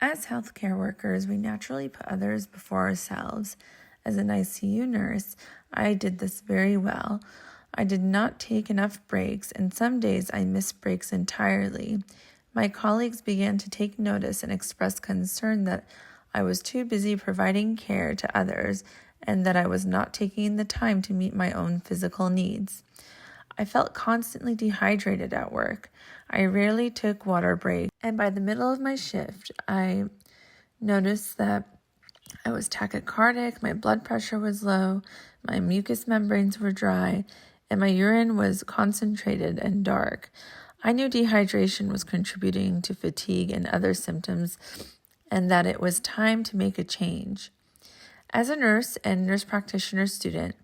As healthcare workers, we naturally put others before ourselves. As an ICU nurse, I did this very well. I did not take enough breaks, and some days I missed breaks entirely. My colleagues began to take notice and express concern that I was too busy providing care to others and that I was not taking the time to meet my own physical needs. I felt constantly dehydrated at work. I rarely took water breaks, and by the middle of my shift, I noticed that I was tachycardic, my blood pressure was low, my mucous membranes were dry, and my urine was concentrated and dark. I knew dehydration was contributing to fatigue and other symptoms, and that it was time to make a change. As a nurse and nurse practitioner student,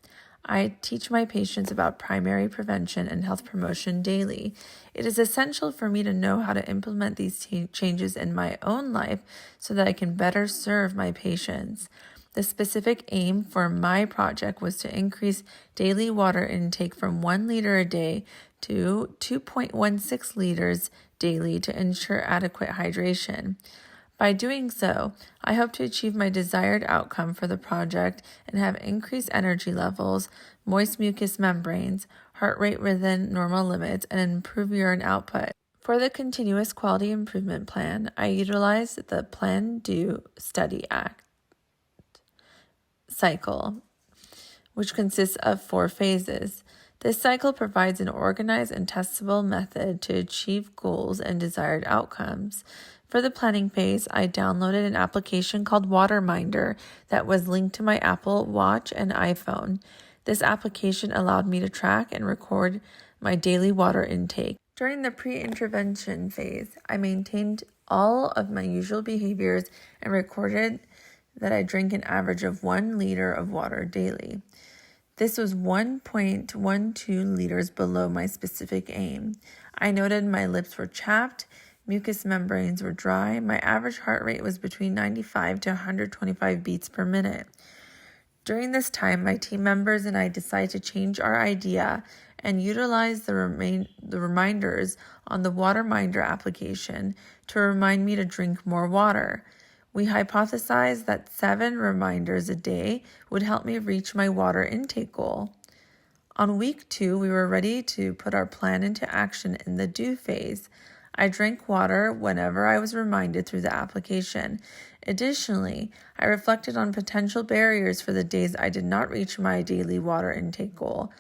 I teach my patients about primary prevention and health promotion daily. It is essential for me to know how to implement these changes in my own life so that I can better serve my patients. The specific aim for my project was to increase daily water intake from 1 liter a day to 2.16 liters daily to ensure adequate hydration. By doing so, I hope to achieve my desired outcome for the project and have increased energy levels, moist mucous membranes, heart rate within normal limits, and improve urine output. For the Continuous Quality Improvement Plan, I utilized the Plan, Do, Study, Act cycle, which consists of 4 phases. This cycle provides an organized and testable method to achieve goals and desired outcomes. For the planning phase, I downloaded an application called Waterminder that was linked to my Apple Watch and iPhone. This application allowed me to track and record my daily water intake. During the pre-intervention phase, I maintained all of my usual behaviors and recorded that I drink an average of 1 liter of water daily. This was 1.12 liters below my specific aim. I noted my lips were chapped, mucous membranes were dry. My average heart rate was between 95 to 125 beats per minute. During this time, my team members and I decided to change our idea and utilize the reminders on the Waterminder application to remind me to drink more water. We hypothesized that 7 reminders a day would help me reach my water intake goal. On week 2, we were ready to put our plan into action in the do phase. I drank water whenever I was reminded through the application. Additionally, I reflected on potential barriers for the days I did not reach my daily water intake goal.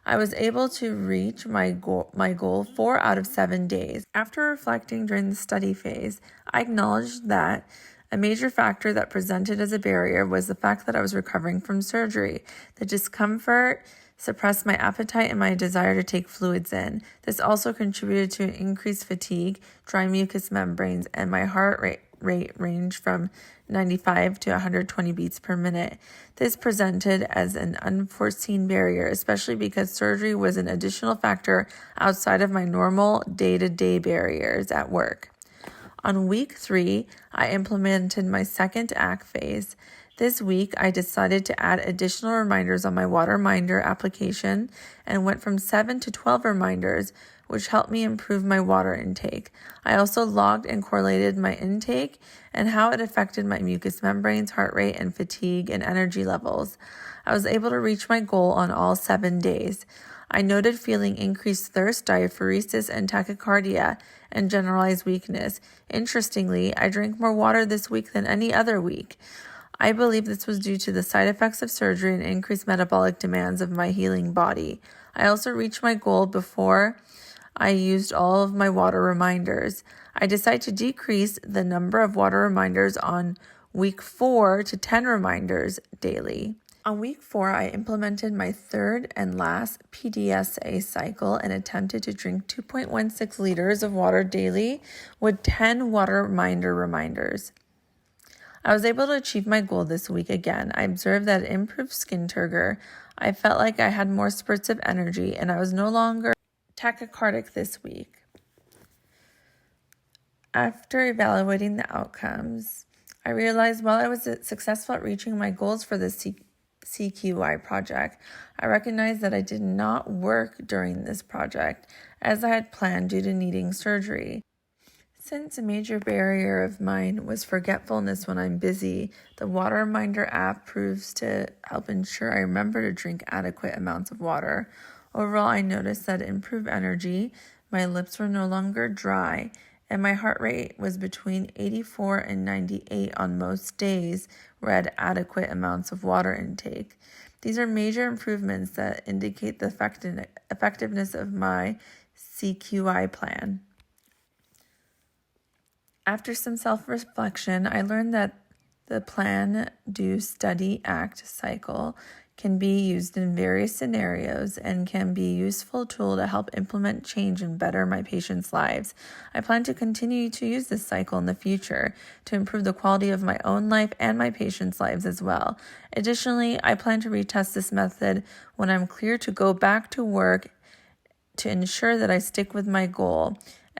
I was able to reach my goal 4 out of 7 days. After reflecting during the study phase, I acknowledged that a major factor that presented as a barrier was the fact that I was recovering from surgery. The discomfort suppressed my appetite and my desire to take fluids in. This also contributed to increased fatigue, dry mucous membranes, and my heart rate ranged from 95 to 120 beats per minute. This presented as an unforeseen barrier, especially because surgery was an additional factor outside of my normal day-to-day barriers at work. On week 3, I implemented my second ACT phase. This week, I decided to add additional reminders on my Waterminder application and went from 7 to 12 reminders, which helped me improve my water intake. I also logged and correlated my intake and how it affected my mucous membranes, heart rate, and fatigue and energy levels. I was able to reach my goal on all 7 days. I noted feeling increased thirst, diaphoresis, and tachycardia, and generalized weakness. Interestingly, I drank more water this week than any other week. I believe this was due to the side effects of surgery and increased metabolic demands of my healing body. I also reached my goal before I used all of my water reminders. I decided to decrease the number of water reminders on week 4 to 10 reminders daily. On week 4, I implemented my third and last PDSA cycle and attempted to drink 2.16 liters of water daily with 10 water reminders. I was able to achieve my goal this week again. I observed that it improved skin turgor. I felt like I had more spurts of energy and I was no longer tachycardic this week. After evaluating the outcomes, I realized while I was successful at reaching my goals for the CQI project, I recognized that I did not work during this project as I had planned due to needing surgery. Since a major barrier of mine was forgetfulness when I'm busy, the Water Reminder app proves to help ensure I remember to drink adequate amounts of water. Overall, I noticed that it improved energy, my lips were no longer dry, and my heart rate was between 84 and 98 on most days where I had adequate amounts of water intake. These are major improvements that indicate the effectiveness of my CQI plan. After some self-reflection, I learned that the plan, do, study, act cycle can be used in various scenarios and can be a useful tool to help implement change and better my patients' lives. I plan to continue to use this cycle in the future to improve the quality of my own life and my patients' lives as well. Additionally, I plan to retest this method when I'm clear to go back to work to ensure that I stick with my goal.